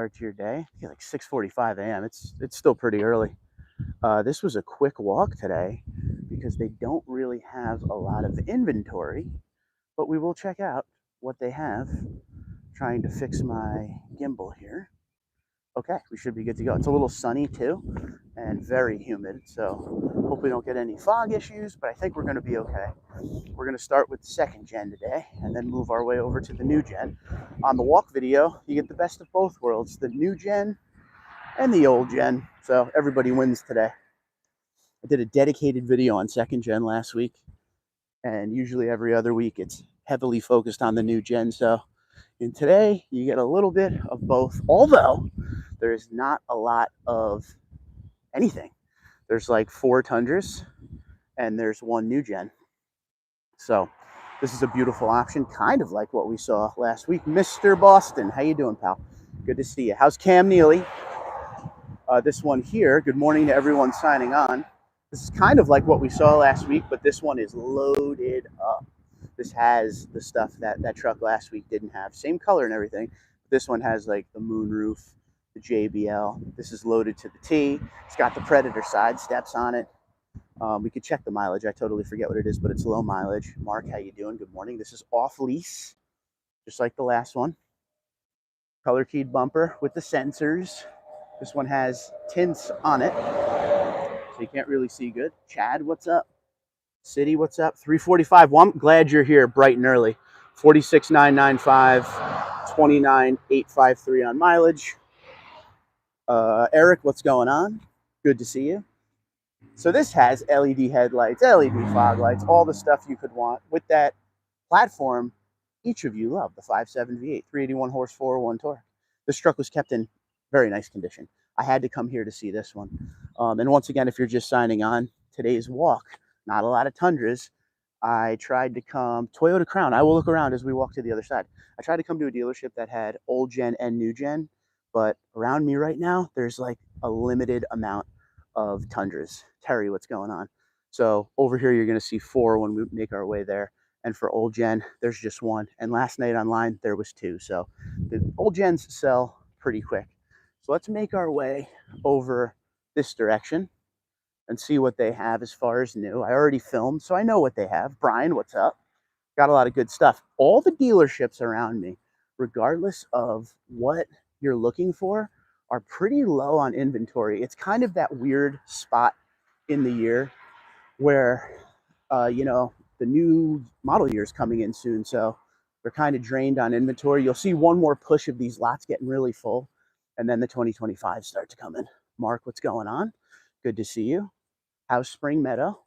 Start to your day. Yeah, like 6:45 a.m. It's still pretty early. This was a quick walk today because they don't really have a lot of inventory, but we will check out what they have. Trying to fix my gimbal here. Okay, we should be good to go. It's a little sunny too and very humid, so hope we don't get any fog issues, but I think we're going to be okay. We're going to start with the second gen today and then move our way over to the new gen. On the walk video, you get the best of both worlds, the new gen and the old gen, so everybody wins today. I did a dedicated video on second gen last week, and usually every other week it's heavily focused on the new gen, so and today you get a little bit of both, although there's not a lot of anything. There's like 4 Tundras and there's 1 new gen. So this is a beautiful option, kind of like what we saw last week. Mr. Boston, how you doing, pal? Good to see you. How's Cam Neely? This one here, good morning to everyone signing on. This is kind of like what we saw last week, but this one is loaded up. This has the stuff that truck last week didn't have. Same color and everything. This one has like the moonroof, the JBL. This is loaded to the T. It's got the Predator side steps on it. We could check the mileage. I totally forget what it is, but it's low mileage. Mark, how you doing? Good morning. This is off lease, just like the last one. Color keyed bumper with the sensors. This one has tints on it, so you can't really see good. Chad, what's up? City, what's up? 345. Well, I'm glad you're here bright and early. 46,995, 29,853 on mileage. Eric, what's going on? Good to see you. So this has LED headlights, LED fog lights, all the stuff you could want with that platform each of you love, the 5.7 V8, 381 horse, 401 torque. This truck was kept in very nice condition. I had to come here to see this one. And once again, if you're just signing on, today's walk, not a lot of Tundras. I tried to come, Toyota Crown, I will look around as we walk to the other side. I tried to come to a dealership that had old gen and new gen, but around me right now, there's like a limited amount of Tundras. Terry, what's going on? So over here, you're gonna see 4 when we make our way there. And for old gen, there's just 1. And last night online, there was 2. So the old gens sell pretty quick. So let's make our way over this direction and see what they have as far as new. I already filmed, so I know what they have. Brian, what's up? Got a lot of good stuff. All the dealerships around me, regardless of what you're looking for, are pretty low on inventory. It's kind of that weird spot in the year where, the new model year is coming in soon, so they're kind of drained on inventory. You'll see one more push of these lots getting really full, and then the 2025 start to come in. Mark, what's going on? Good to see you. How's Spring Meadow?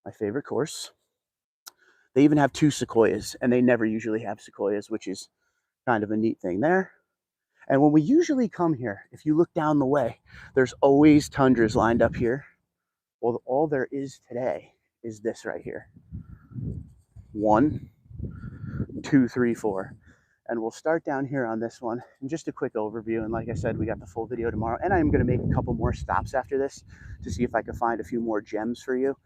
My favorite course. They even have 2 Sequoias, and they never usually have Sequoias, which is kind of a neat thing there. And when we usually come here, if you look down the way, there's always Tundras lined up here. Well, all there is today is this right here. 1, 2, 3, 4. And we'll start down here on this one. And just a quick overview. And like I said, we got the full video tomorrow. And I'm going to make a couple more stops after this to see if I can find a few more gems for you.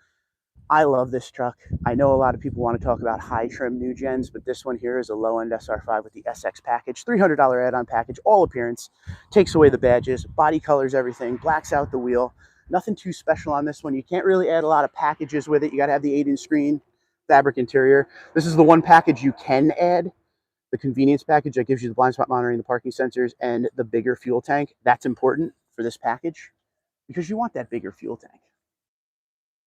I love this truck. I know a lot of people want to talk about high trim new gens, but this one here is a low end SR5 with the SX package, $300 add-on package, all appearance, takes away the badges, body colors, everything, blacks out the wheel. Nothing too special on this one. You can't really add a lot of packages with it. You got to have the 8-inch screen, fabric interior. This is the one package you can add, the convenience package that gives you the blind spot monitoring, the parking sensors, and the bigger fuel tank. That's important for this package because you want that bigger fuel tank.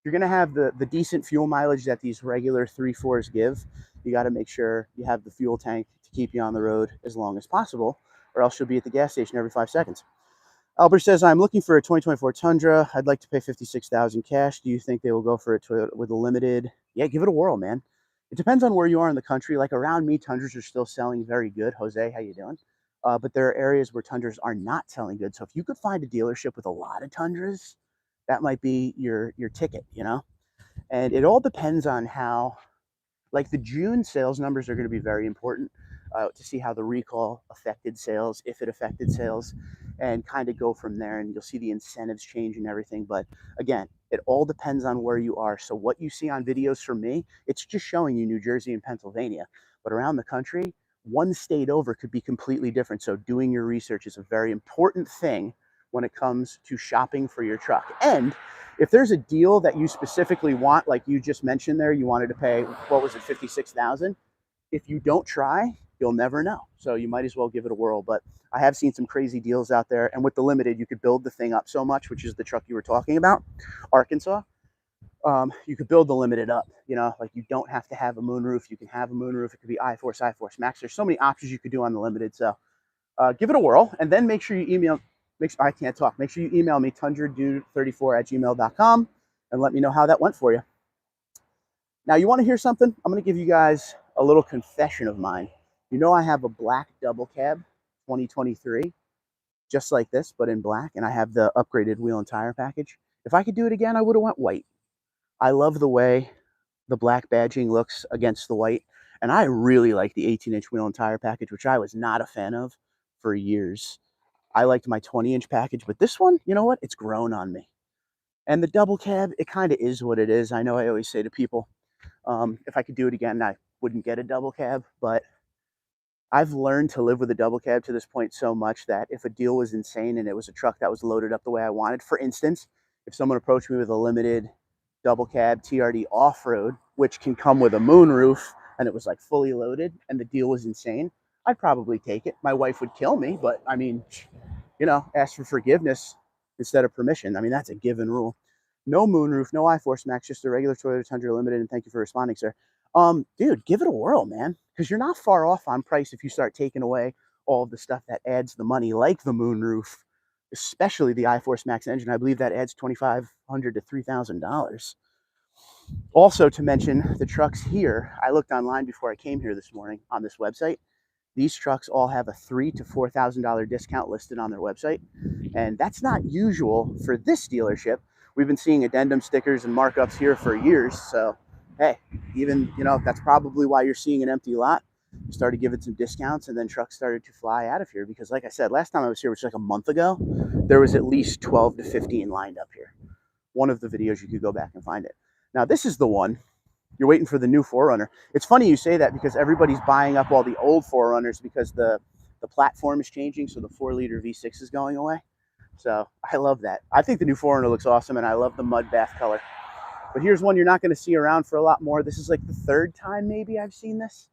You're going to have the decent fuel mileage that these regular 3.4s give. You got to make sure you have the fuel tank to keep you on the road as long as possible, or else you'll be at the gas station every 5 seconds. Albert says, I'm looking for a 2024 Tundra. I'd like to pay $56,000 cash. Do you think they will go for a Toyota with a limited? Yeah, give it a whirl, man. It depends on where you are in the country. Like around me, Tundras are still selling very good. Jose, how you doing? But there are areas where Tundras are not selling good. So if you could find a dealership with a lot of Tundras, that might be your ticket, And it all depends on how, like the June sales numbers are going to be very important to see how the recall affected sales, if it affected sales, and kind of go from there. And you'll see the incentives change and everything. But again, it all depends on where you are. So what you see on videos from me, it's just showing you New Jersey and Pennsylvania. But around the country, one state over could be completely different. So doing your research is a very important thing when it comes to shopping for your truck. And if there's a deal that you specifically want, like you just mentioned there, you wanted to pay, what was it, 56,000? If you don't try, you'll never know. So you might as well give it a whirl. But I have seen some crazy deals out there. And with the Limited, you could build the thing up so much, which is the truck you were talking about, Arkansas. You could build the Limited up, you know, like you don't have to have a moonroof. You can have a moonroof. It could be iForce, iForce Max. There's so many options you could do on the Limited. So give it a whirl, and then make sure you email, I can't talk. Make sure you email me, tundradude34@gmail.com, and let me know how that went for you. Now, you want to hear something? I'm going to give you guys a little confession of mine. You know, I have a black double cab 2023, just like this, but in black, and I have the upgraded wheel and tire package. If I could do it again, I would have went white. I love the way the black badging looks against the white, and I really like the 18-inch wheel and tire package, which I was not a fan of for years. I liked my 20-inch package, but this one, you know what? It's grown on me. And the double cab, it kind of is what it is. I know I always say to people, if I could do it again, I wouldn't get a double cab, but I've learned to live with a double cab to this point so much that if a deal was insane and it was a truck that was loaded up the way I wanted, for instance, if someone approached me with a Limited double cab TRD off-road, which can come with a moonroof, and it was like fully loaded and the deal was insane, I'd probably take it. My wife would kill me, but I mean, you know, ask for forgiveness instead of permission. I mean, that's a given rule. No moonroof, no iForce Max, just a regular Toyota Tundra Limited, and thank you for responding, sir. Dude, give it a whirl, man, because you're not far off on price if you start taking away all of the stuff that adds the money, like the moonroof, especially the iForce Max engine. I believe that adds $2,500 to $3,000. Also, to mention the trucks here, I looked online before I came here this morning on this website. These trucks all have a $3,000 to $4,000 discount listed on their website, and that's not usual for this dealership. We've been seeing addendum stickers and markups here for years, so hey, even, you know, that's probably why you're seeing an empty lot. We started giving some discounts, and then trucks started to fly out of here because, like I said, last time I was here, which was like a month ago, there was at least 12 to 15 lined up here. One of the videos, you could go back and find it. Now, this is the one. You're waiting for the new 4Runner. It's funny you say that because everybody's buying up all the old 4Runners because the platform is changing, so the 4-liter V6 is going away. So I love that. I think the new 4Runner looks awesome, and I love the mud bath color. But here's one you're not going to see around for a lot more. This is like the third time maybe I've seen this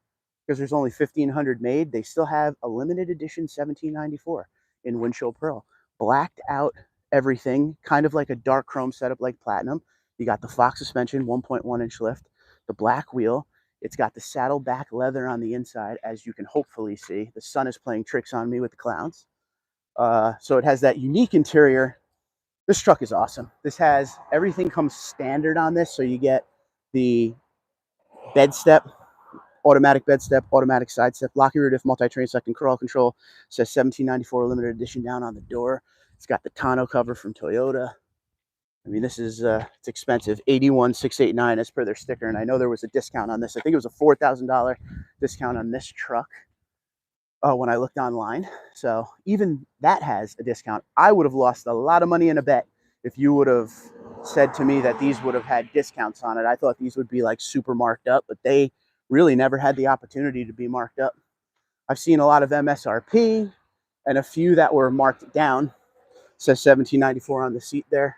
because there's only 1,500 made. They still have a limited edition 1794 in windshield pearl. Blacked out everything, kind of like a dark chrome setup like Platinum. You got the Fox suspension, 1.1-inch lift, the black wheel. It's got the saddleback leather on the inside, as you can hopefully see. The sun is playing tricks on me with the clouds. So it has that unique interior. This truck is awesome. This has, everything comes standard on this. So you get the bed step, automatic bed step, automatic side step, locking rear diff, multi-train second crawl control. It says 1794 limited edition down on the door. It's got the tonneau cover from Toyota. I mean, this is, it's expensive, $81,689 as per their sticker. And I know there was a discount on this. I think it was a $4,000 discount on this truck when I looked online. So even that has a discount. I would have lost a lot of money in a bet if you would have said to me that these would have had discounts on it. I thought these would be like super marked up, but they really never had the opportunity to be marked up. I've seen a lot of MSRP and a few that were marked down. It says $17.94 on the seat there.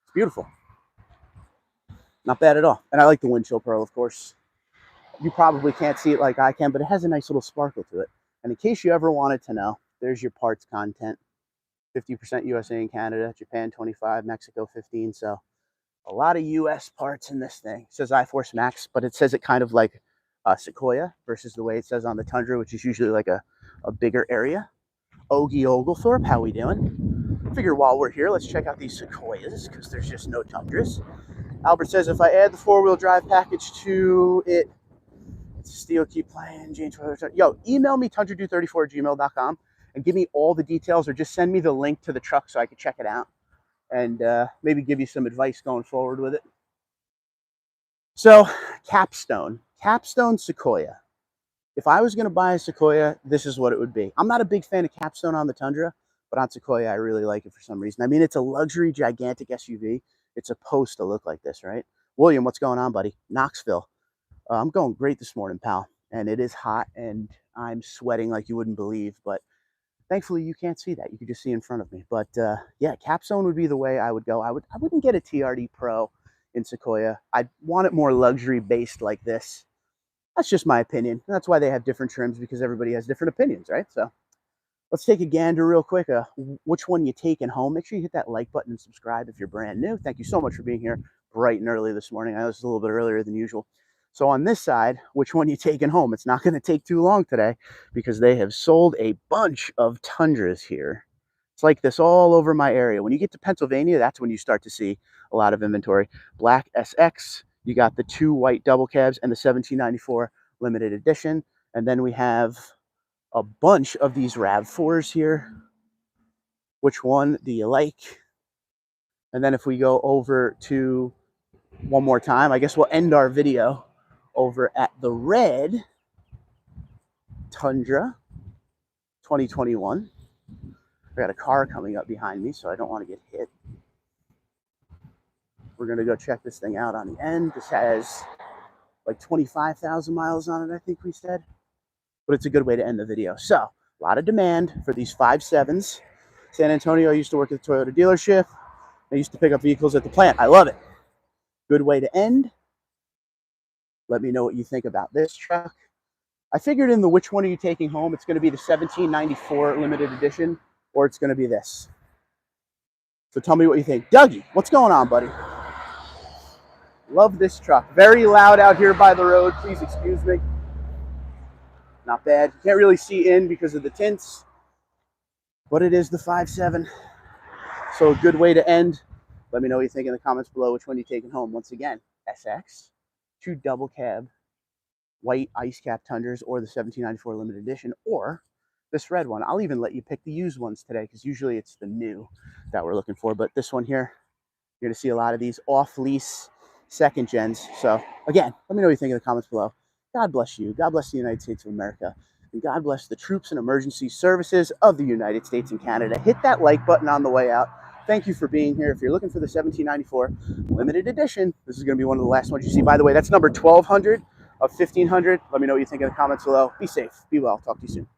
It's beautiful. Not bad at all. And I like the windshield pearl, of course. You probably can't see it like I can, but it has a nice little sparkle to it. And in case you ever wanted to know, there's your parts content. 50% USA and Canada, Japan 25, Mexico 15. So a lot of US parts in this thing. It says iForce Max, but it says it kind of like Sequoia versus the way it says on the Tundra, which is usually like a bigger area. Ogie Oglethorpe, how we doing? I figure while we're here, let's check out these Sequoias because there's just no Tundras. Albert says if I add the 4-wheel drive package to it, Steel, keep playing. James, yo, email me tundradude34@gmail.com and give me all the details, or just send me the link to the truck so I can check it out and maybe give you some advice going forward with it. So, Capstone Sequoia. If I was going to buy a Sequoia, this is what it would be. I'm not a big fan of Capstone on the Tundra, but on Sequoia, I really like it for some reason. I mean, it's a luxury, gigantic SUV. It's supposed to look like this, right? William, what's going on, buddy? Knoxville. I'm going great this morning, pal. and it is hot, and I'm sweating like you wouldn't believe, but thankfully you can't see that. You can just see in front of me. But yeah, Capstone would be the way I would go. I wouldn't get a TRD Pro in Sequoia. I'd want it more luxury based like this. That's just my opinion. And that's why they have different trims, because everybody has different opinions, right? So let's take a gander real quick. Which one you taking home? Make sure you hit that like button and subscribe if you're brand new. Thank you so much for being here bright and early this morning. I know it's a little bit earlier than usual. So on this side, which one you taking home? It's not going to take too long today because they have sold a bunch of Tundras here. It's like this all over my area. When you get to Pennsylvania, that's when you start to see a lot of inventory. Black SX, you got the 2 white double cabs and the 1794 limited edition. And then we have a bunch of these RAV4s here. Which one do you like? And then if we go over to one more time, I guess we'll end our video over at the red Tundra 2021. I got a car coming up behind me, so I don't want to get hit. We're going to go check this thing out on the end. This has like 25,000 miles on it, I think we said. But it's a good way to end the video. So, a lot of demand for these 5.7s. San Antonio, I used to work at the Toyota dealership. I used to pick up vehicles at the plant. I love it. Good way to end. Let me know what you think about this truck. I figured in the which one are you taking home, it's going to be the 1794 limited edition, or it's going to be this. So tell me what you think. Dougie, what's going on, buddy? Love this truck. Very loud out here by the road. Please excuse me. Not bad. You can't really see in because of the tints, but it is the 5.7. So a good way to end. Let me know what you think in the comments below. Which one you're taking home? Once again, SX, 2 double cab, white ice cap Tundras, or the 1794 limited edition, or this red one. I'll even let you pick the used ones today because usually it's the new that we're looking for. But this one here, you're going to see a lot of these off-lease second gens. So again, let me know what you think in the comments below. God bless you. God bless the United States of America. And God bless the troops and emergency services of the United States and Canada. Hit that like button on the way out. Thank you for being here. If you're looking for the 1794 limited edition, this is going to be one of the last ones you see. By the way, that's number 1200 of 1500. Let me know what you think in the comments below. Be safe. Be well. Talk to you soon.